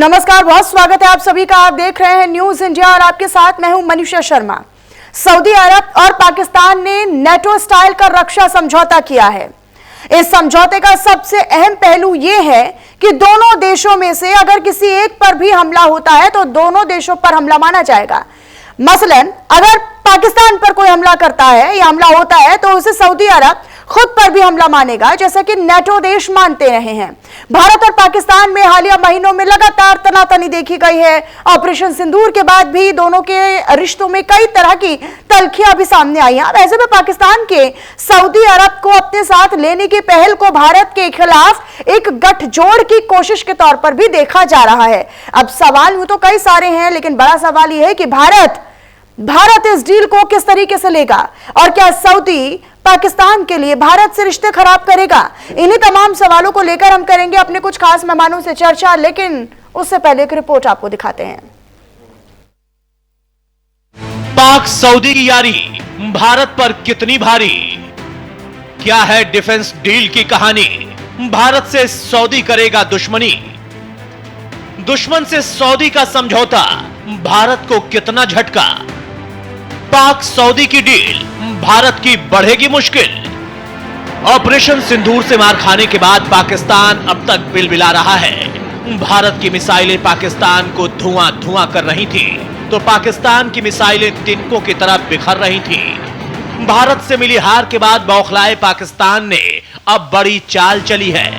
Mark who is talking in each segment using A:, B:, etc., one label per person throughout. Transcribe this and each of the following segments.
A: नमस्कार, बहुत स्वागत है आप सभी का। आप देख रहे हैं न्यूज इंडिया और आपके साथ मैं हूं मनीषा शर्मा। सऊदी अरब और पाकिस्तान ने नेटो स्टाइल का रक्षा समझौता किया है। इस समझौते का सबसे अहम पहलू यह है कि दोनों देशों में से अगर किसी एक पर भी हमला होता है तो दोनों देशों पर हमला माना जाएगा। मसलन अगर पाकिस्तान पर कोई हमला करता है या हमला होता है तो उसे सऊदी अरब खुद पर भी हमला मानेगा, जैसा कि नेटो देश मानते रहे हैं। भारत और पाकिस्तान में हालिया महीनों में लगातार तनातनी देखी गई है। ऑपरेशन सिंदूर के बाद भी दोनों के रिश्तों में कई तरह की तल्खियां भी सामने आई हैं। ऐसे में पाकिस्तान के सऊदी अरब को अपने साथ लेने की पहल को भारत के खिलाफ एक गठजोड़ की कोशिश के तौर पर भी देखा जा रहा है। अब सवाल यूं तो कई सारे हैं, लेकिन बड़ा सवाल यह है कि भारत इस डील को किस तरीके से लेगा और क्या सऊदी पाकिस्तान के लिए भारत से रिश्ते खराब करेगा। इन्हीं तमाम सवालों को लेकर हम करेंगे अपने कुछ खास मेहमानों से चर्चा, लेकिन उससे पहले एक रिपोर्ट आपको दिखाते हैं।
B: पाक सऊदी की यारी भारत पर कितनी भारी, क्या है डिफेंस डील की कहानी। भारत से सऊदी करेगा दुश्मनी, दुश्मन से सऊदी का समझौता, भारत को कितना झटका। पाक सऊदी की डील, भारत की बढ़ेगी मुश्किल। ऑपरेशन सिंदूर से मार खाने के बाद पाकिस्तान अब तक बिलबिला रहा है। भारत की मिसाइलें पाकिस्तान को धुआं धुआं कर रही थी तो पाकिस्तान की मिसाइलें तिनकों की तरह बिखर रही थी। भारत से मिली हार के बाद बौखलाए पाकिस्तान ने अब बड़ी चाल चली है।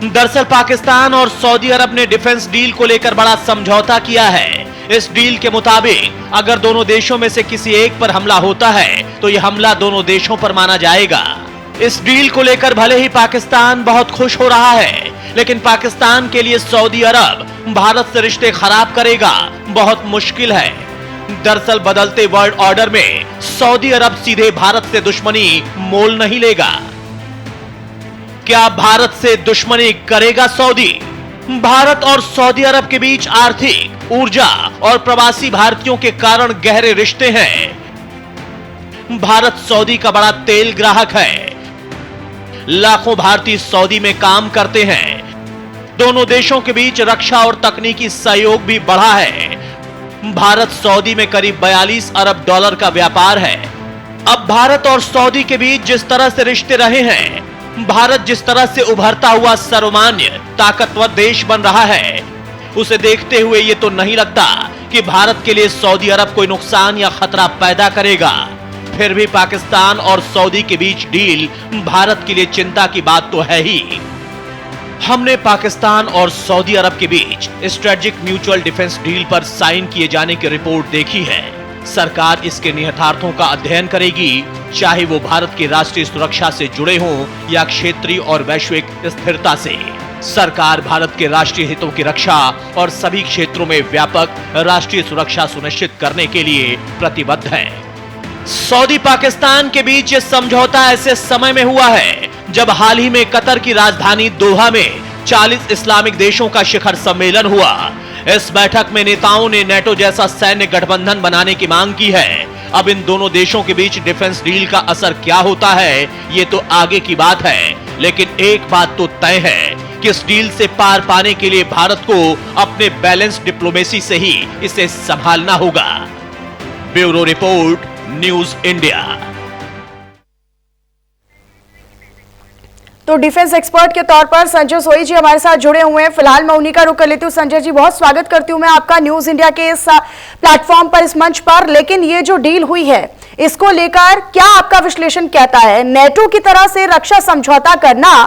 B: दरअसल पाकिस्तान और सऊदी अरब ने डिफेंस डील को लेकर बड़ा समझौता किया है। इस डील के मुताबिक अगर दोनों देशों में से किसी एक पर हमला होता है तो यह हमला दोनों देशों पर माना जाएगा। इस डील को लेकर भले ही पाकिस्तान बहुत खुश हो रहा है, लेकिन पाकिस्तान के लिए सऊदी अरब भारत से रिश्ते खराब करेगा बहुत मुश्किल है। दरअसल बदलते वर्ल्ड ऑर्डर में सऊदी अरब सीधे भारत से दुश्मनी मोल नहीं लेगा। क्या भारत से दुश्मनी करेगा सऊदी? भारत और सऊदी अरब के बीच आर्थिक, ऊर्जा और प्रवासी भारतीयों के कारण गहरे रिश्ते हैं। भारत सऊदी का बड़ा तेल ग्राहक है। लाखों भारतीय सऊदी में काम करते हैं। दोनों देशों के बीच रक्षा और तकनीकी सहयोग भी बढ़ा है। भारत सऊदी में करीब 42 अरब डॉलर का व्यापार है। अब भारत और सऊदी के बीच जिस तरह से रिश्ते रहे हैं, भारत जिस तरह से उभरता हुआ सर्वमान्य ताकतवर देश बन रहा है, उसे देखते हुए यह तो नहीं लगता कि भारत के लिए सऊदी अरब कोई नुकसान या खतरा पैदा करेगा। फिर भी पाकिस्तान और सऊदी के बीच डील भारत के लिए चिंता की बात तो है ही। हमने पाकिस्तान और सऊदी अरब के बीच स्ट्रेटेजिक म्यूचुअल डिफेंस डील पर साइन किए जाने की रिपोर्ट देखी है। सरकार इसके निहितार्थों का अध्ययन करेगी, चाहे वो भारत की राष्ट्रीय सुरक्षा से जुड़े हों या क्षेत्रीय और वैश्विक स्थिरता से। सरकार भारत के राष्ट्रीय हितों की रक्षा और सभी क्षेत्रों में व्यापक राष्ट्रीय सुरक्षा सुनिश्चित करने के लिए प्रतिबद्ध है। सऊदी पाकिस्तान के बीच ये समझौता ऐसे समय में हुआ है जब हाल ही में कतर की राजधानी दोहा में 40 इस्लामिक देशों का शिखर सम्मेलन हुआ। इस बैठक में नेताओं ने नेटो जैसा सैन्य गठबंधन बनाने की मांग की है। अब इन दोनों देशों के बीच डिफेंस डील का असर क्या होता है ये तो आगे की बात है, लेकिन एक बात तो तय है कि इस डील से पार पाने के लिए भारत को अपने बैलेंस डिप्लोमेसी से ही इसे संभालना होगा। Bureau report, news India.
A: तो डिफेंस एक्सपर्ट के तौर पर संजय सोई जी हमारे साथ जुड़े हुए हैं। फिलहाल मैं उन्हीं का रुख कर लेती हूँ। संजय जी, बहुत स्वागत करती हूँ मैं आपका न्यूज इंडिया के इस प्लेटफॉर्म पर, इस मंच पर। लेकिन ये जो डील हुई है, इसको लेकर क्या आपका विश्लेषण कहता है? नेटो की तरह से रक्षा समझौता करना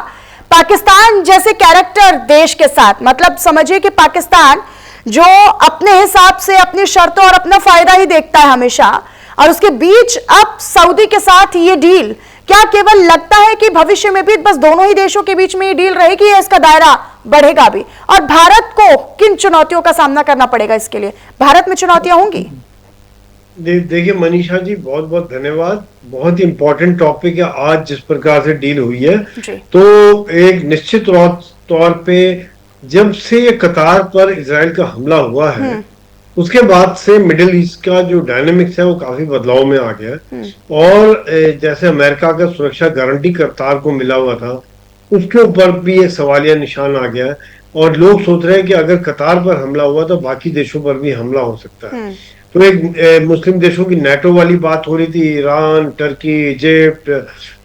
A: पाकिस्तान जैसे कैरेक्टर देश के साथ, मतलब समझिए कि पाकिस्तान जो अपने हिसाब से अपनी शर्तों और अपना फायदा ही देखता है हमेशा, और उसके बीच अब सऊदी के साथ ये डील, क्या केवल लगता है कि भविष्य में भी बस दोनों ही देशों के बीच में ये डील रहेगी या इसका दायरा बढ़ेगा भी? और भारत को किन चुनौतियों का सामना करना पड़ेगा इसके लिए? भारत में चुनौतियां होंगी?
C: देखिए मनीषा जी, बहुत बहुत धन्यवाद। बहुत ही इंपॉर्टेंट टॉपिक है आज जिस प्रकार से डील हुई है। तो एक निश्चित तौर पे जब से ये कतार पर इजराइल का हमला हुआ है, उसके बाद से मिडिल ईस्ट का जो डायनेमिक्स है वो काफी बदलाव में आ गया। और जैसे अमेरिका का सुरक्षा गारंटी कतार को मिला हुआ था, उसके ऊपर भी एक सवालिया निशान आ गया है। और लोग सोच रहे हैं कि अगर कतार पर हमला हुआ तो बाकी देशों पर भी हमला हो सकता है। तो एक मुस्लिम देशों की नेटो वाली बात हो रही थी, Iran, Turkey, Egypt,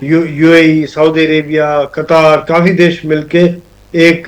C: UAE, Saudi Arabia, कतार, काफी देश मिलके एक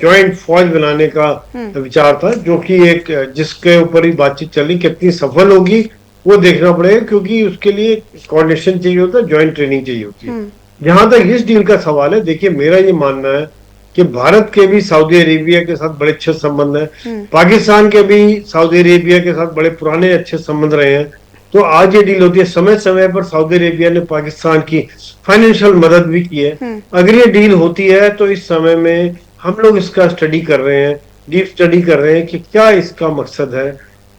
C: जॉइंट फौज बनाने का विचार था, जो कि एक जिसके ऊपर ही बातचीत चली। कितनी सफल होगी वो देखना पड़ेगा, क्योंकि उसके लिए कोऑर्डिनेशन चाहिए होता है, जॉइंट ट्रेनिंग चाहिए होती है। जहां तक इस डील का सवाल है, देखिए मेरा ये मानना है कि भारत के भी सऊदी अरेबिया के साथ बड़े अच्छे संबंध हैं, पाकिस्तान के भी सऊदी अरेबिया के साथ बड़े पुराने अच्छे संबंध रहे हैं। तो आज ये डील होती है, समय समय पर सऊदी अरेबिया ने पाकिस्तान की फाइनेंशियल मदद भी की है। अगर ये डील होती है तो इस समय में हम लोग इसका स्टडी कर रहे हैं, डीप स्टडी कर रहे हैं कि क्या इसका मकसद है,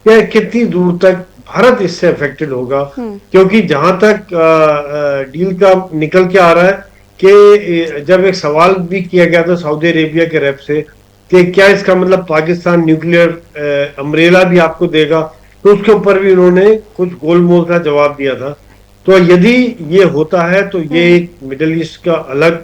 C: क्या कितनी दूर तक भारत इससे अफेक्टेड होगा। क्योंकि जहां तक डील का निकल के आ रहा है कि जब एक सवाल भी किया गया था सऊदी अरेबिया के रेप से कि क्या इसका मतलब पाकिस्तान न्यूक्लियर अम्ब्रेला भी आपको देगा, तो उसके ऊपर भी उन्होंने कुछ गोलमोल का जवाब दिया था। तो यदि ये होता है तो ये एक मिडिल ईस्ट का अलग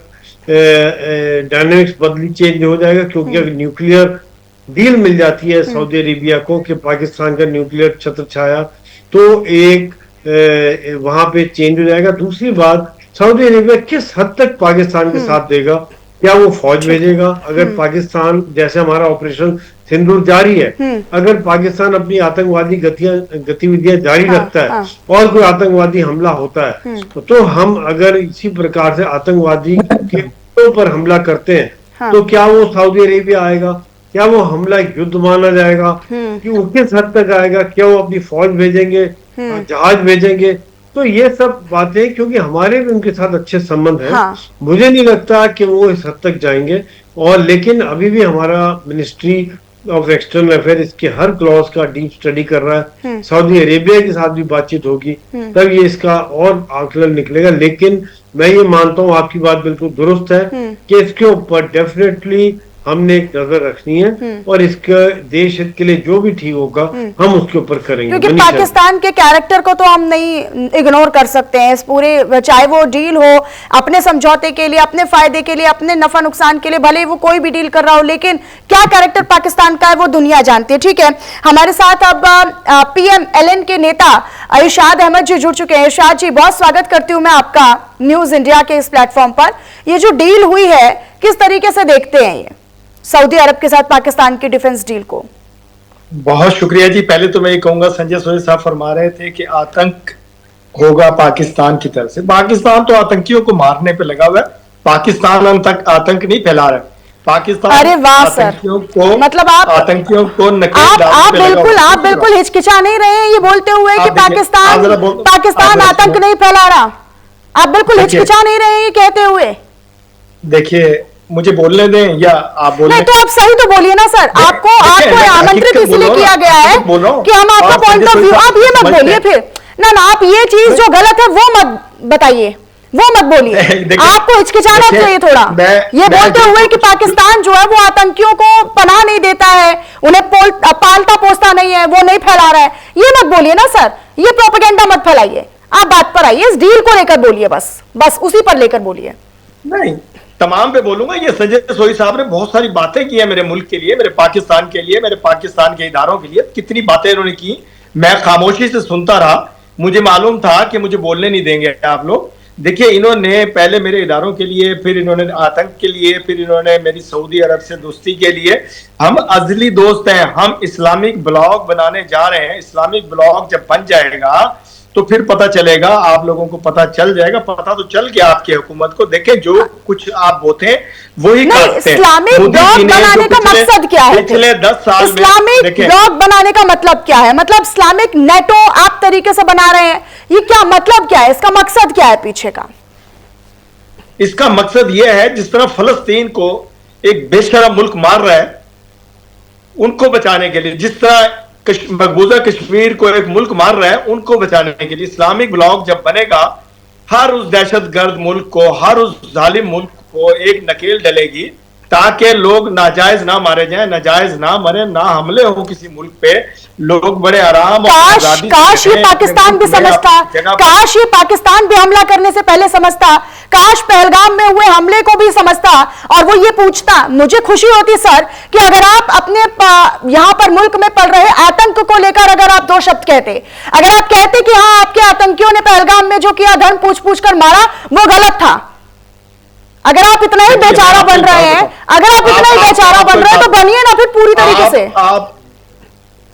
C: डायनेमिक्स बदली चेंज हो जाएगा, क्योंकि अगर न्यूक्लियर डील मिल जाती है सऊदी अरेबिया को कि पाकिस्तान का न्यूक्लियर छत्र छाया, तो एक वहां पे चेंज हो जाएगा। दूसरी बात, सऊदी अरेबिया किस हद तक पाकिस्तान के साथ देगा, क्या वो फौज भेजेगा? अगर पाकिस्तान, जैसे हमारा ऑपरेशन सिंदूर जारी है, अगर पाकिस्तान अपनी आतंकवादी गतिविधियां जारी रखता है और कोई आतंकवादी हमला होता है, तो हम अगर इसी प्रकार से आतंकवादी के ऊपर हमला करते हैं, तो क्या वो सऊदी अरेबिया आएगा? क्या वो हमला युद्ध माना जाएगा? कि वो किस हद तक आएगा? क्या वो अपनी फौज भेजेंगे, जहाज भेजेंगे? तो ये सब बातें, क्योंकि हमारे भी उनके साथ अच्छे संबंध हैं, मुझे नहीं लगता कि वो इस हद तक जाएंगे। और लेकिन अभी भी हमारा मिनिस्ट्री ऑफ एक्सटर्नल अफेयर इसके हर क्लॉज का डीप स्टडी कर रहा है। सऊदी अरेबिया के साथ भी बातचीत होगी, तब ये इसका और आकलन निकलेगा। लेकिन मैं ये मानता हूँ, आपकी बात बिल्कुल दुरुस्त है कि इसके ऊपर डेफिनेटली हमने एक नजर रखनी है, और इसके देश हित के लिए जो भी ठीक होगा हम उसके ऊपर करेंगे।
A: क्योंकि पाकिस्तान के कैरेक्टर को तो हम नहीं इग्नोर कर सकते हैं इस पूरे, चाहे वो डील हो अपने समझौते के लिए, अपने फायदे के लिए, अपने नफा नुकसान के लिए, भले वो कोई भी डील कर रहा हो, लेकिन क्या कैरेक्टर पाकिस्तान का है वो दुनिया जानती है। ठीक है, हमारे साथ अब PMLN के नेता इरशाद अहमद जी जुड़ चुके हैं। इरशाद जी, बहुत स्वागत करती हूँ मैं आपका न्यूज इंडिया के इस प्लेटफॉर्म पर। ये जो डील हुई है, किस तरीके से देखते हैं ये सऊदी अरब के साथ पाकिस्तान की डिफेंस डील को?
D: बहुत शुक्रिया जी। पहले तो मैं ये कहूंगा, संजय सोहेल साहब फरमा रहे थे कि आतंक होगा पाकिस्तान की तरफ से। पाकिस्तान तो आतंकियों को मारने पे लगा हुआ है, पाकिस्तान आतंक नहीं फैला रहा है। पाकिस्तान
A: अरे वाह
D: आतंकियों को,
A: मतलब
D: आतंकियों को
A: आप बिल्कुल हिचकिचा नहीं रहे हैं ये बोलते हुए कि पाकिस्तान आतंक नहीं फैला रहा। आप बिल्कुल हिचकिचा नहीं रहे हैं ये कहते हुए।
D: देखिए, मुझे बोलने दें या आप बोले?
A: नहीं, तो आप सही तो बोलिए ना सर। आपको आमंत्रित इसलिए किया गया है कि हम आपका पॉइंट ऑफ व्यू, आप ये मत बोलिए फिर ना, आप ये चीज जो गलत है वो मत बताइए, वो मत बोलिए। आपको हिचकिचाना चाहिए थोड़ा ये बोलते हुए कि पाकिस्तान जो है वो आतंकियों को पनाह नहीं देता है, उन्हें पालता पोसता नहीं है, वो नहीं फैला रहा है, ये मत बोलिए ना सर। ये प्रोपेगेंडा मत फैलाइए, आप बात पर आइए, इस डील को लेकर बोलिए, बस उसी पर लेकर बोलिए।
D: नहीं, तमाम पे बोलूंगा। ये संजय सोहेल साहब ने बहुत सारी बातें की है मेरे मुल्क के लिए, मेरे पाकिस्तान के लिए, मेरे पाकिस्तान के इदारों के लिए। कितनी बातें इन्होंने की, मैं खामोशी से सुनता रहा। मुझे मालूम था कि मुझे बोलने नहीं देंगे आप लोग। देखिए, इन्होंने पहले मेरे इदारों के लिए, फिर इन्होंने आतंक के लिए, फिर इन्होंने मेरी सऊदी अरब से दोस्ती के लिए। हम अजली दोस्त हैं। हम इस्लामिक ब्लॉग बनाने जा रहे हैं। इस्लामिक ब्लॉग जब बन जाएगा तो फिर पता चलेगा, आप लोगों को पता चल जाएगा। पता तो चल गया आपकी हुकूमत को। देखें, जो कुछ आप बोलते हैं वही करते हैं।
A: इस्लामिक ब्लॉग बनाने का मकसद क्या है?
D: पिछले 10 साल में
A: इस्लामिक ब्लॉग बनाने का मतलब क्या है? मतलब इस्लामिक नेटो आप तरीके से बना रहे हैं, ये क्या मतलब क्या है? इसका मकसद क्या है पीछे का?
D: इसका मकसद यह है, जिस तरह फलस्तीन को एक बेशरम मुल्क मार रहा है, उनको बचाने के लिए, जिस तरह मकबूजा कश्मीर को एक मुल्क मार रहा है, उनको बचाने के लिए इस्लामिक ब्लॉक जब बनेगा, हर उस दहशतगर्द मुल्क को, हर उस जालिम मुल्क को एक नकेल डलेगी ताकि लोग नाजायज ना मारे जाएं, नाजायज ना मरे, ना हमले हो किसी मुल्क पे, लोग बड़े आराम और आजादी से
A: काश ये
D: रहें,
A: पाकिस्तान
D: अपने
A: भी
D: मुल्क में,
A: समझता,
D: अपनी जगह पे।
A: काश ये पाकिस्तान भी हमला करने से पहले समझता, काश पहलगाम में हुए हमले को भी समझता और वो ये पूछता। मुझे खुशी होती सर कि अगर आप अपने यहां पर मुल्क में पल रहे आतंक को लेकर अगर आप दो शब्द कहते, अगर आप कहते कि हाँ आपके आतंकियों ने पहलगाम में जो किया धन पूछ पूछ कर मारा वो गलत था। अगर आप इतना ही बेचारा बन रहे हैं, अगर आप इतना ही बेचारा बन रहे हैं तो बनिए ना फिर पूरी तरीके से।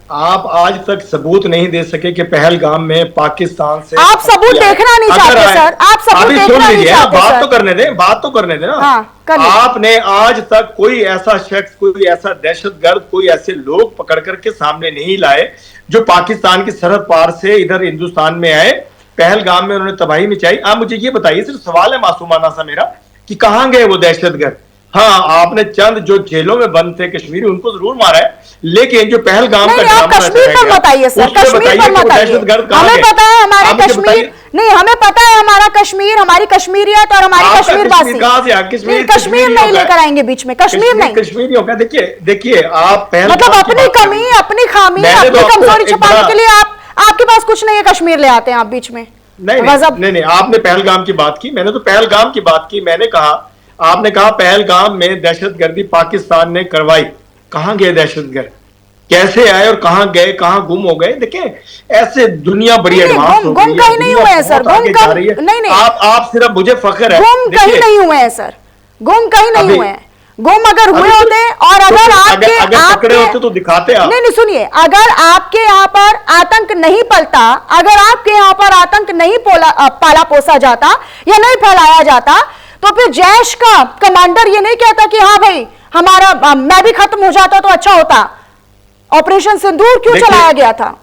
D: आप आज तक सबूत नहीं दे सके कि पहलगाम में पाकिस्तान से
A: आप सबूत देखना नहीं चाहते सर, आप सबूत देखना नहीं चाहते
D: बात
A: सर।
D: तो करने दें, बात तो करने दें ना।
A: हाँ, कर लीजिए।
D: आपने आज तक कोई ऐसा शख्स, कोई ऐसा दहशतगर्द, कोई ऐसे लोग पकड़ करके सामने नहीं लाए जो पाकिस्तान की सरहद पार से इधर हिंदुस्तान में आए, पहलगाम में उन्होंने तबाही मचाई। आप मुझे ये बताइए, सिर्फ सवाल है मासूमाना सा मेरा, कि कहां गए वो दहशतगर्द? हाँ, आपने चंद जो जेलों में बंद थे कश्मीरी, उनको जरूर मारा है, लेकिन जो पहलगाम का
A: आप कश्मीर पर बताइए सर, कश्मीर पर बताइए। हमें पता है हमारा कश्मीर, नहीं हमें पता है हमारा कश्मीर, हमारी कश्मीरियत और हमारी कश्मीरवासी। कश्मीर नहीं लेकर आएंगे बीच में, कश्मीर नहीं।
D: कश्मीरियों का देखिए आप
A: मतलब अपनी कमी, अपनी खामी, अपनी कमजोरी छुपाने के लिए आपके पास कुछ नहीं है, कश्मीर ले आते हैं आप बीच में।
D: नहीं, आपने पहलगाम की बात की, मैंने तो पहलगाम की बात की। मैंने कहा, आपने कहा पहलगाम में दहशतगर्दी पाकिस्तान ने करवाई। कहां गए दहशतगर्द? कैसे आए और कहां गए, कहां गुम हो गए? देखें, ऐसे दुनिया बड़ी एडवांस हो गई है,
A: गुम कहीं नहीं हुए हैं सर, गुम नहीं,
D: आप सिर्फ, मुझे फख्र है,
A: गुम कहीं नहीं हुए हैं सर, गुम कहीं नहीं हुए हैं। गुम अगर हुए होते और अगर आपके
D: पकड़े होते तो दिखाते आप।
A: नहीं सुनिए, अगर आपके यहाँ पर आतंक नहीं पलता, अगर आपके यहाँ पर आतंक नहीं पाला पोसा जाता या नहीं फैलाया जाता, तो फिर जैश का कमांडर ये नहीं कहता कि हाँ भाई हमारा मैं भी खत्म हो जाता तो अच्छा होता। ऑपरेशन सिंदूर क्यों चलाया गया था?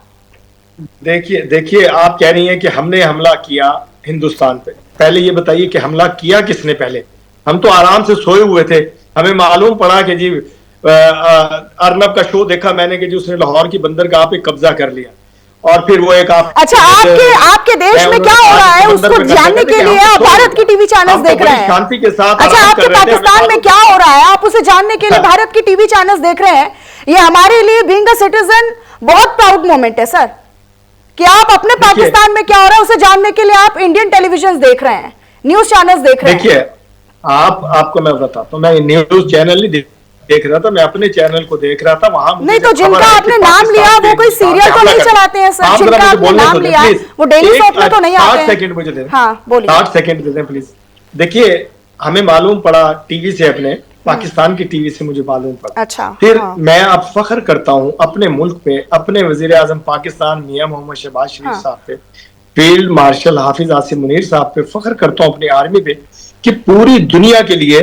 D: देखिए आप कह रही हैं कि हमने हमला किया हिंदुस्तान पे। पहले ये बताइए कि हमला किया किसने? पहले हम तो आराम से सोए हुए थे, हमें मालूम पड़ा कि जी अर्नब का शो देखा मैंने कि जी उसने लाहौर की बंदरगाह पे कब्जा कर लिया, और फिर वो एक
A: अच्छा आपके देश में क्या हो रहा है उसको जानने के लिए आप भारत की टीवी चैनल्स देख रहे हैं।
D: शांति के साथ।
A: अच्छा, आपके पाकिस्तान में क्या हो रहा है आप उसे जानने के लिए भारत की टीवी चैनल्स देख रहे हैं। ये हमारे लिए बीइंग अ सिटीजन बहुत प्राउड मोमेंट है सर, कि आप अपने पाकिस्तान में क्या हो रहा है उसे जानने के लिए आप इंडियन टेलीविजन देख रहे हैं, न्यूज चैनल्स देख रहे हैं।
D: देखिए आपको मैं बताता हूँ, मैं न्यूज चैनल नहीं देख रहा था, मैं अपने चैनल को देख रहा था। वहां
A: नहीं तो जिनका आपने नाम लिया वो कोई सीरियल तो नहीं चलाते हैं सर, जिनका आपने नाम लिया वो डेली सोप में तो नहीं आते हैं।
D: 60 सेकंड मुझे दे दें।
A: हाँ बोलिए।
D: 60 सेकंड दे दें प्लीज। देखिए हमें मालूम पड़ा टीवी से, अपने पाकिस्तान की टीवी से मुझे मालूम पड़ा।
A: अच्छा।
D: फिर मैं अब फख्र करता हूँ अपने मुल्क पे, अपने वजीर आजम पाकिस्तान मियां मोहम्मद शहबाज शरीफ साहब पे, फील्ड मार्शल हाफिज आसिम मुनीर साहब पे फख्र करता हूँ, अपनी आर्मी पे, कि पूरी दुनिया के लिए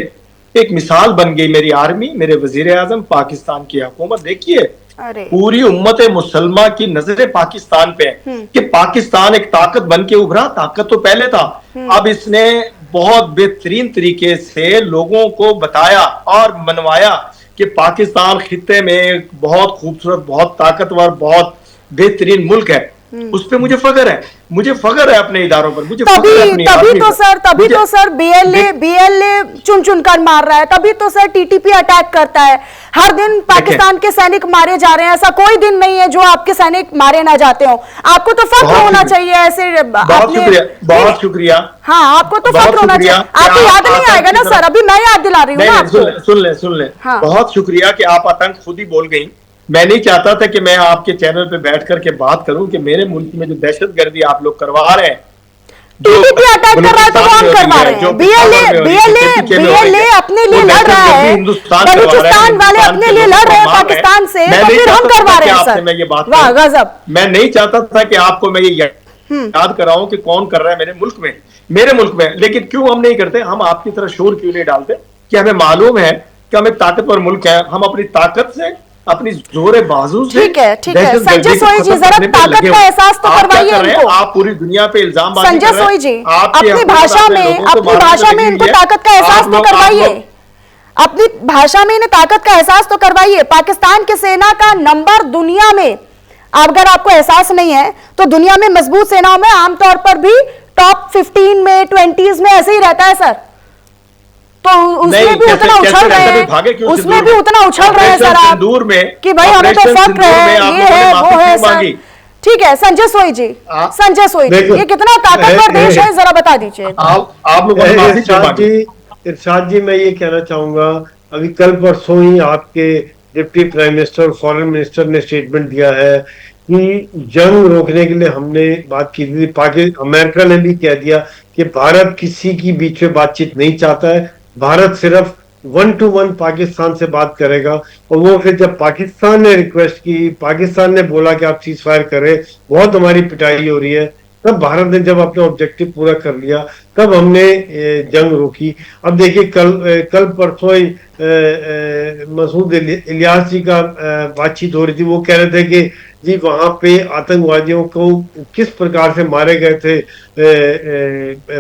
D: एक मिसाल बन गई मेरी आर्मी, मेरे वजीर आजम, पाकिस्तान की हुकूमत। देखिए पूरी उम्मत मुसलमान की नजरें पाकिस्तान पे है कि पाकिस्तान एक ताकत बन के उभरा। ताकत तो पहले था, अब इसने बहुत बेहतरीन तरीके से लोगों को बताया और मनवाया कि पाकिस्तान खित्ते में एक बहुत खूबसूरत, बहुत ताकतवर, बहुत बेहतरीन मुल्क है। उस पे मुझे फख्र है, मुझे फख्र है अपने इदारों पर, मुझे
A: तभी तो सर बीएलए चुन चुन कर मार रहा है, तभी तो सर टीटीपी अटैक करता है। हर दिन पाकिस्तान के सैनिक मारे जा रहे हैं, ऐसा कोई दिन नहीं है जो आपके सैनिक मारे ना जाते हो। आपको तो फख्र होना चाहिए ऐसे।
D: बहुत शुक्रिया।
A: हाँ आपको तो फख्र होना चाहिए। आपको याद नहीं आएगा ना सर, अभी मैं याद दिला रही हूँ ना आपको।
D: सुन ले। बहुत शुक्रिया कि आप आतंक खुद ही बोल गई। मैं नहीं चाहता था कि मैं आपके चैनल पे बैठ करके बात करूं कि मेरे मुल्क में जो दहशतगर्दी आप लोग करवा रहे हैं,
A: टीटीपी अटैक कर रहा है तो वो हम करवा रहे हैं। बीएलए अपने लिए लड़ रहा है, बलूचिस्तान वाले अपने लिए लड़ रहे हैं पाकिस्तान से, तो फिर हम करवा रहे हैं सर। वाह गजब।
D: मैं नहीं चाहता था कि आपको मैं ये याद कराऊं कि कौन कर रहा है मेरे मुल्क में। लेकिन क्यों हम नहीं करते? हम आपकी तरह शोर क्यों नहीं डालते कि हमें मालूम है कि हम एक ताकतवर मुल्क है, हम अपनी ताकत से, अपनी जोरे बाजू से।
A: ठीक है संजय सोई जी, जरा ताकत का एहसास तो करवाइए इनको।
D: आप पूरी दुनिया पे इल्जाम
A: संजय सोई जी अपनी भाषा में इनको ताकत का एहसास तो करवाइए, अपनी भाषा में इन्हें ताकत का एहसास तो करवाइए। पाकिस्तान की सेना का नंबर दुनिया में, अगर आपको एहसास नहीं है तो दुनिया में मजबूत सेनाओं में आमतौर पर भी टॉप 15 में, 20s में ऐसे ही रहता है सर। तो उसमें भी उतना उछल रहे हैं, उसमें भी उतना उछल रहे हैं सर आप कि भाई हमें तो फर्क है, ये है वो है सर। ठीक है संजय सोई जी, संजय सोई जी, ये कितना ताकतवर देश है जरा बता दीजिए
D: आप लोग।
C: इरशाद जी, मैं ये कहना चाहूंगा, अभी कल परसों ही आपके deputy prime minister, foreign minister ने स्टेटमेंट दिया है कि जंग रोकने के लिए हमने बात की थी। अमेरिका ने भी कह दिया कि भारत किसी की बीच में बातचीत नहीं चाहता है, भारत सिर्फ 1-to-1 पाकिस्तान से बात करेगा। और वो फिर जब पाकिस्तान ने रिक्वेस्ट की, पाकिस्तान ने बोला कि आप सीज फायर करें, बहुत हमारी पिटाई हो रही है, तब भारत ने जब अपना ऑब्जेक्टिव पूरा कर लिया, तब हमने जंग रोकी। अब देखिए कल परसों ही मसूद इलियास जी का बातचीत हो रही थी, वो कह रहे थे कि जी वहां पे आतंकवादियों को किस प्रकार से मारे गए थे,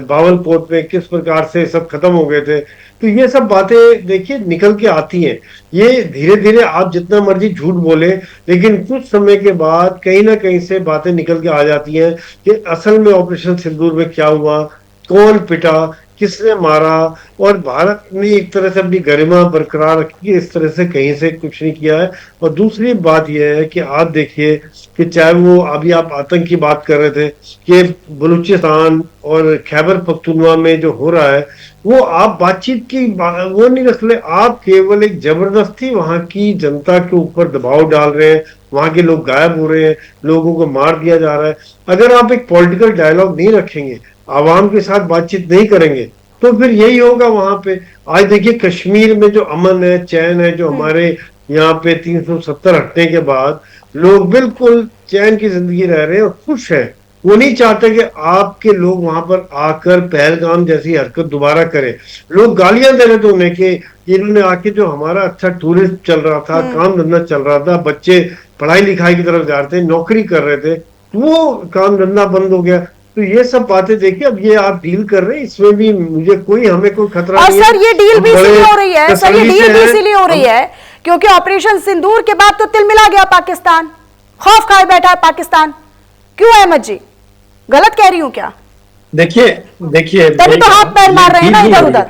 C: बावलकोट में किस प्रकार से सब खत्म हो गए थे। तो ये सब बातें देखिए निकल के आती हैं। ये धीरे धीरे आप जितना मर्जी झूठ बोले, लेकिन कुछ समय के बाद कहीं ना कहीं से बातें निकल के आ जाती हैं कि असल में ऑपरेशन सिंदूर में क्या हुआ, कौन पिटा, किसने मारा। और भारत ने एक तरह से अपनी गरिमा बरकरार रखी है, इस तरह से कहीं से कुछ नहीं किया है। और दूसरी बात यह है कि आप देखिए कि चाहे वो अभी आप आतंक की बात कर रहे थे कि बलूचिस्तान और खैबर पख्तूनवा में जो हो रहा है, वो आप बातचीत की वो नहीं रख ले, आप केवल एक जबरदस्ती वहां की जनता के ऊपर दबाव डाल रहे हैं, वहां के लोग गायब हो रहे हैं, लोगों को मार दिया जा रहा है। अगर आप एक पॉलिटिकल डायलॉग नहीं रखेंगे, आवाम के साथ बातचीत नहीं करेंगे, तो फिर यही होगा वहां पे। आज देखिए कश्मीर में जो अमन है, चैन है, जो हमारे यहाँ पे 370 हटने के बाद लोग बिल्कुल चैन की जिंदगी रह रहे हैं और खुश है। वो नहीं चाहते कि आपके लोग वहां पर आकर पहलगाम जैसी हरकत दोबारा करें। लोग गालियां दे रहे थे उन्हें कि इन्होंने आके जो हमारा अच्छा टूरिस्ट चल रहा था, काम धंधा चल रहा था, बच्चे पढ़ाई लिखाई की तरफ जा रहे थे, नौकरी कर रहे थे, वो काम धंधा बंद हो गया। तो ये सब बातें देखिए, अब ये आप डील कर रहे हैं, इसमें भी मुझे हमें कोई खतरा नहीं है।
A: और सर ये डील भी इसीलिए हो रही है, सर ये डील भी इसीलिए हो रही है क्योंकि ऑपरेशन सिंदूर के बाद तो तिलमिला गया पाकिस्तान, खौफ खाए बैठा है पाकिस्तान। क्यों अहमद जी, गलत कह रही हूं क्या?
D: देखिए
A: तभी तो हाथ पैर मार रहे हैं ना इधर उधर।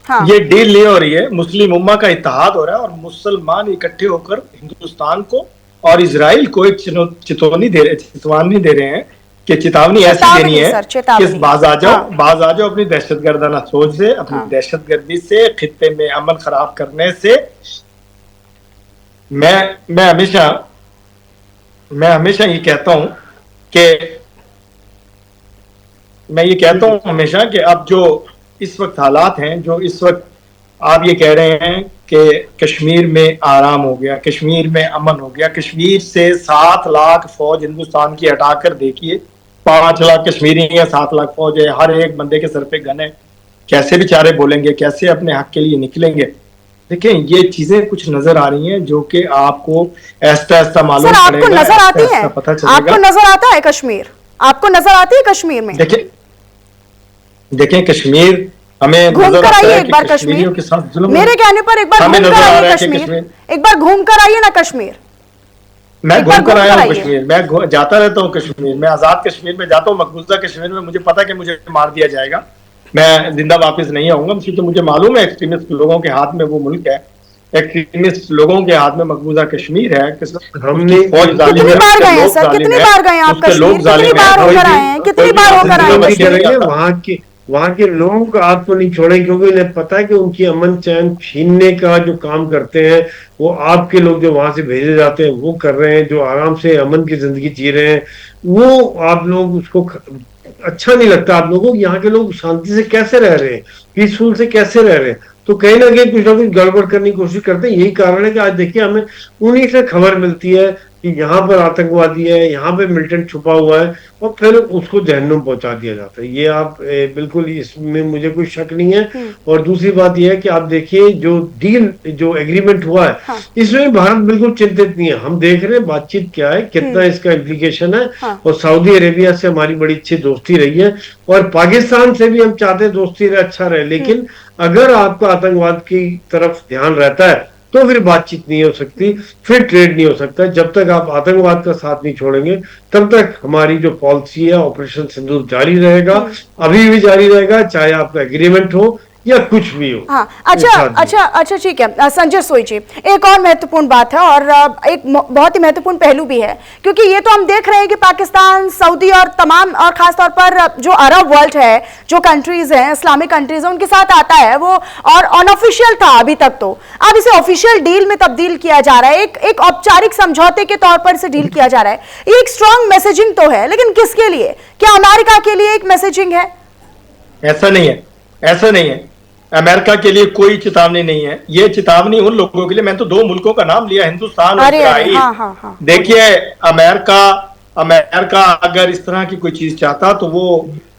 A: हाँ।
D: ये डील नहीं हो रही है, मुस्लिम उम्मा का इत्तेहाद हो रहा है और मुसलमान इकट्ठे होकर हिंदुस्तान को और इजराइल को एक चेतावनी दे रहे हैं कि चेतावनी ऐसी देनी है कि बाज आ जाओ अपनी दहशतगर्दाना सोच से, अपनी दहशतगर्दी से, खित्ते में अमन खराब करने से। मैं हमेशा ये कहता हूं कि हमेशा कि अब जो इस वक्त हालात हैं, जो इस वक्त आप ये कह रहे हैं कि कश्मीर में आराम हो गया, कश्मीर में अमन हो गया, कश्मीर से 7 लाख फौज हिंदुस्तान की हटाकर देखिए 5 लाख कश्मीरी है, 7 लाख फौज है, हर एक बंदे के सर पे गन है। कैसे बेचारे बोलेंगे, कैसे अपने हक के लिए निकलेंगे? देखें ये चीजें कुछ नजर आ रही हैं जो कि आपको ऐसा मालूम पड़ेगा।
A: आपको नजर आती है, आपको नजर आता है कश्मीर, आपको नजर आती है कश्मीर में?
D: देखें कश्मीर हमें
A: घूम कर आइए एक बार कश्मीर के साथ जुल्म, मेरे कहने पर एक बार घूम कर आइए कश्मीर, एक बार घूम कर आइए ना कश्मीर।
D: मैं घूम कर आया हूँ कश्मीर, मैं जाता रहता हूँ कश्मीर, मैं आजाद कश्मीर में जाता हूँ, मकबूजा कश्मीर में मुझे पता है कि मुझे मार दिया जाएगा, मैं जिंदा वापस नहीं आऊंगा। तो मुझे मालूम है एक्सट्रीमिस्ट लोगों के हाथ में वो मुल्क है, एक्सट्रीमिस्ट लोगों के हाथ में मकबूजा कश्मीर है।
A: कितनी बार गए हैं सर, कितनी बार गए आप कश्मीर, कितनी बार होकर आए हैं, कितनी बार होकर आए हैं?
C: वहां के लोग आपको नहीं छोड़ेंगे क्योंकि उन्हें पता है कि उनकी अमन चैन छीनने का जो काम करते हैं वो आपके लोग जो वहां से भेजे जाते हैं वो कर रहे हैं, जो आराम से अमन की जिंदगी जी रहे हैं। वो आप लोग उसको अच्छा नहीं लगता, आप लोगों को यहाँ के लोग शांति से कैसे रह रहे हैं, पीसफुल से कैसे रह रहे हैं, तो कहीं ना कहीं कुछ ना कुछ गड़बड़ करने की कोशिश करते हैं। यही कारण है कि आज देखिए हमें उन्हीं से खबर मिलती है कि यहाँ पर आतंकवादी है, यहाँ पे मिलिटेंट छुपा हुआ है, और फिर उसको जहन्नुम पहुंचा दिया जाता है। ये आप बिल्कुल, इसमें मुझे कोई शक नहीं है। और दूसरी बात यह है कि आप देखिए जो डील, जो एग्रीमेंट हुआ है, हाँ। इसमें भारत बिल्कुल चिंतित नहीं है। हम देख रहे हैं बातचीत क्या है, कितना इसका इम्प्लीकेशन है। हाँ। और सऊदी अरेबिया से हमारी बड़ी अच्छी दोस्ती रही है और पाकिस्तान से भी हम चाहते हैं दोस्ती अच्छा रहे, लेकिन अगर आपका आतंकवाद की तरफ ध्यान रहता है तो फिर बातचीत नहीं हो सकती, फिर ट्रेड नहीं हो सकता। जब तक आप आतंकवाद का साथ नहीं छोड़ेंगे तब तक हमारी जो पॉलिसी है ऑपरेशन सिंदूर जारी रहेगा, अभी भी जारी रहेगा, चाहे आपका एग्रीमेंट हो या कुछ भी हो।
A: हाँ, अच्छा ठीक है संजय सोई जी, एक और महत्वपूर्ण बात है और एक बहुत ही महत्वपूर्ण पहलू भी है, क्योंकि ये तो हम देख रहे हैं कि पाकिस्तान, सऊदी और तमाम और खास तौर पर जो अरब वर्ल्ड है, जो कंट्रीज हैं, इस्लामिक कंट्रीज हैं, उनके साथ आता है वो, और अनऑफिशियल था अभी तक, तो अब इसे ऑफिशियल डील में तब्दील किया जा रहा है, एक औपचारिक समझौते के तौर पर इसे डील किया जा रहा है। ये एक स्ट्रॉन्ग मैसेजिंग तो है, लेकिन किसके लिए? क्या अमेरिका के लिए एक मैसेजिंग है?
D: ऐसा नहीं है, ऐसा नहीं है। अमेरिका के लिए कोई चेतावनी नहीं है, ये चेतावनी उन लोगों के लिए। मैंने तो 2 मुल्कों का नाम लिया, हिंदुस्तान और इजराइल।
A: हाँ।
D: देखिए, अमेरिका अगर इस तरह की कोई चीज चाहता तो वो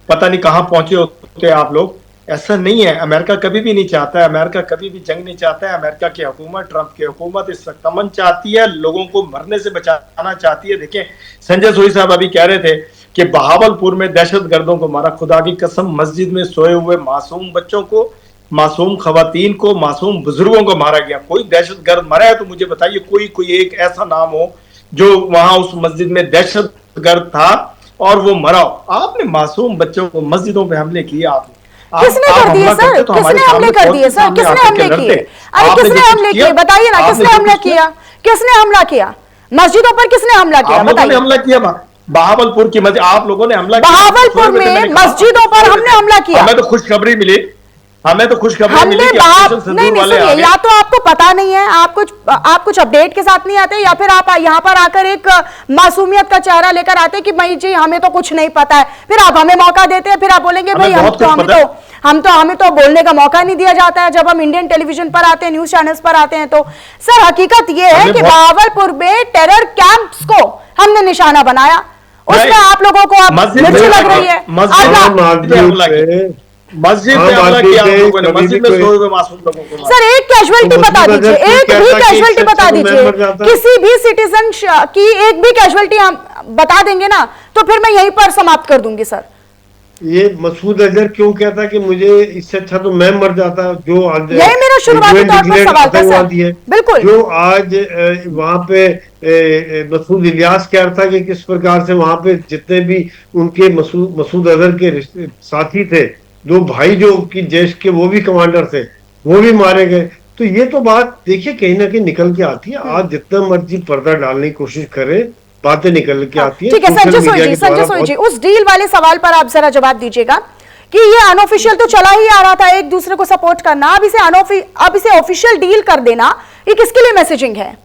D: पता नहीं कहां पहुंचे होते आप लोग। ऐसा नहीं है, अमेरिका कभी भी नहीं चाहता है, अमेरिका कभी भी जंग नहीं चाहता है। अमेरिका की हुकूमत, ट्रंप की हुकूमत इस वक्त अमन चाहती है, लोगों को मरने से बचाना चाहती है। देखिए, संजय सोई साहब अभी कह रहे थे कि बहावलपुर में दहशतगर्दों को मारा। खुदा की कसम, मस्जिद में सोए हुए मासूम बच्चों को, मासूम खवातीन को, मासूम बुजुर्गों को मारा गया। कोई दहशतगर्द मरा है तो मुझे बताइए, कोई एक ऐसा नाम हो जो वहां उस मस्जिद में दहशतगर्द था और वो मरा हो। आपने मासूम बच्चों को मस्जिदों पे हमले किए।
A: किसने कर दिए सर? किसने हमले कर दिए सर? किसने हमले किए? अरे किसने हमले किए? बताइए ना, किसने हमला किया? किसने हमला किया? मस्जिदों पर किसने हमला किया? बताइए।
D: हमला किया बहावलपुर की मस्जिद, आप लोगों ने हमला किया।
A: बहावलपुर में मस्जिदों पर हमने हमला किया।
D: हमें तो खुशखबरी मिली, नहीं,
A: सुनिए, या तो आपको पता नहीं है, आप कुछ अपडेट के साथ नहीं आते, या फिर आप यहाँ पर आकर एक मासूमियत का चेहरा लेकर आते कि भाई जी हमें तो कुछ नहीं पता है, फिर आप हमें मौका देते हैं, फिर आप बोलेंगे भाई हमें तो बोलने का मौका नहीं दिया जाता है जब हम इंडियन टेलीविजन पर आते हैं, न्यूज चैनल्स पर आते हैं। तो सर हकीकत ये है कि बहावलपुर में टेरर कैंप्स को हमने निशाना बनाया, उसमें आप लोगों को मिर्ची लग रही है।
D: मस्जिद में हमला किया आप लोगों ने, मस्जिद में सोए हुए मासूम लोगों को।
A: सर एक कैजुअलिटी बता दीजिए, एक भी कैजुअलिटी बता दीजिए, किसी भी सिटीजन की एक भी कैजुअलिटी हम बता देंगे ना तो फिर मैं यहीं पर समाप्त कर दूंगी। सर
C: ये मसूद अजहर क्यों कहता कि मुझे इससे अच्छा तो मैं मर जाता, जो
A: यही मेरा शुरुआती तौर पर सवाल था सर। बिल्कुल,
C: जो आज वहां पे मसूद इलियास कह रहा था कि किस प्रकार से वहां पे जितने भी उनके मसूद अजहर के साथी थे, 2 भाई जो कि जैश के वो भी कमांडर थे, वो भी मारे गए। तो ये तो बात देखिए कहीं ना कहीं निकल के आती है। आज जितना मर्जी पर्दा डालने की कोशिश करे, बातें निकल के आती है।
A: ठीक है संजय सोई जी, उस डील वाले सवाल पर आप जरा जवाब दीजिएगा कि ये अनऑफिशियल तो चला ही आ रहा था, एक दूसरे को सपोर्ट करना, अब इसे ऑफिशियल डील कर देना, ये किसके लिए मैसेजिंग है?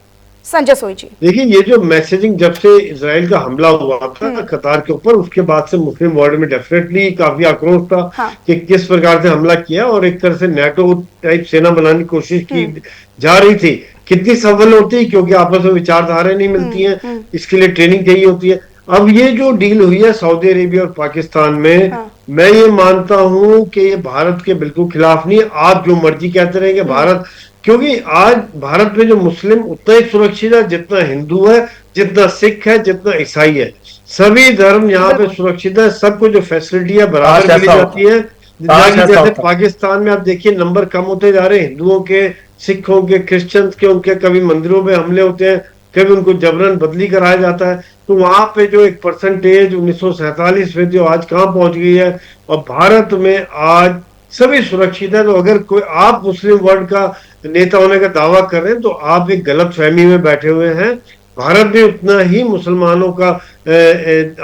A: संजय सोई जी,
C: देखिए, ये जो मैसेजिंग जब से इजराइल का हमला हुआ था कतार के ऊपर, उसके बाद से मुस्लिम वर्ल्ड में डेफिनेटली काफी आक्रोश था कि किस प्रकार से हमला किया, और एक तरह से नेटो टाइप सेना बनाने की कोशिश की जा रही थी। कितनी सफल होती है, क्योंकि आपस में विचारधाराएं नहीं मिलती हैं, इसके लिए ट्रेनिंग चाहिए होती है। अब ये जो डील हुई है सऊदी अरेबिया और पाकिस्तान में, मैं ये मानता हूं कि ये भारत के बिल्कुल खिलाफ नहीं है। आप जो मर्जी कहते रहेंगे भारत, क्योंकि आज भारत में जो मुस्लिम उतना ही सुरक्षित है जितना हिंदू है, जितना सिख है, जितना ईसाई है। सभी धर्म यहाँ पे सुरक्षित है, सबको जो फैसिलिटी है बराबर मिली जाती है। जैसे पाकिस्तान में आप देखिए नंबर कम होते जा रहे हैं, हिंदुओं के, सिखों के, क्रिश्चियंस के, उनके कभी मंदिरों में हमले होते हैं, कभी उनको जबरन बदली कराया जाता है। तो वहां पे जो एक परसेंटेज 1947 में जो आज कहाँ पहुंच गई है, और भारत में आज सभी सुरक्षित है। तो अगर कोई आप मुस्लिम वर्ल्ड का नेता होने का दावा कर रहे हैं तो आप एक गलत फहमी में बैठे हुए हैं। भारत में उतना ही मुसलमानों का,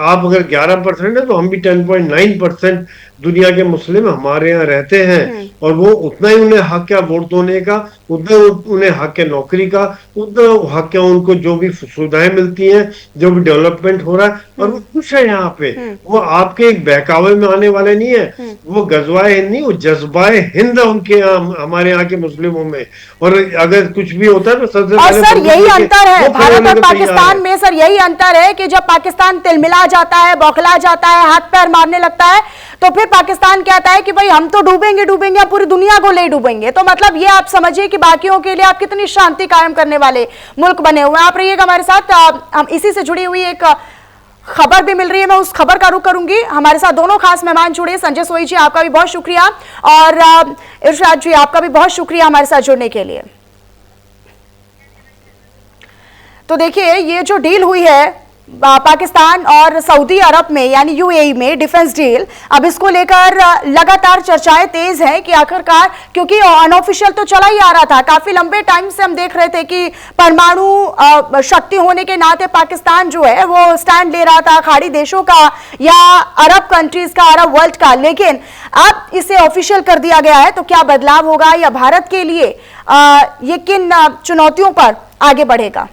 C: आप अगर 11% है तो हम भी 10.9% दुनिया के मुस्लिम हमारे यहाँ रहते हैं, और वो उतना ही उन्हें हक है वोट देने का, उतना उन्हें हक है नौकरी का, उतना हक है उनको जो भी सुविधाएं मिलती हैं, जो भी डेवलपमेंट हो रहा है, और वो खुश है यहाँ पे। वो आपके एक बहकावे में आने वाले नहीं है, वो गजवाए हिंद नहीं, वो जज्बाए हिंद है उनके यहाँ, हमारे यहाँ के मुस्लिमों में। और अगर कुछ भी होता है तो सबसे पहले
A: सर यही अंतर है भारत और पाकिस्तान में। सर यही अंतर है कि जब पाकिस्तान तिलमिला जाता है, बौखला जाता है, हाथ पैर मारने लगता है, तो फिर पाकिस्तान कहता है कि भाई हम तो डूबेंगे, पूरी दुनिया को ले डूबेंगे। तो मतलब ये आप समझिए कि बाकियों के लिए आप कितनी शांति कायम करने वाले मुल्क बने हुए हैं। आप रहिएगा हमारे साथ, हम इसी से जुड़ी हुई एक खबर भी मिल रही है, मैं उस खबर का रुख करूंगी। हमारे साथ दोनों खास मेहमान जुड़े, संजय सोई जी आपका भी बहुत शुक्रिया, और इरशाद जी आपका भी बहुत शुक्रिया हमारे साथ जुड़ने के लिए। तो देखिए ये जो डील हुई है पाकिस्तान और सऊदी अरब में यानी यूएई में डिफेंस डील, अब इसको लेकर लगातार चर्चाएं तेज हैं कि आखिरकार, क्योंकि अनऑफिशियल तो चला ही आ रहा था, काफी लंबे टाइम से हम देख रहे थे कि परमाणु शक्ति होने के नाते पाकिस्तान जो है वो स्टैंड ले रहा था खाड़ी देशों का या अरब कंट्रीज का, अरब वर्ल्ड का, लेकिन अब इसे ऑफिशियल कर दिया गया है। तो क्या बदलाव होगा या भारत के लिए ये किन चुनौतियों पर आगे बढ़ेगा?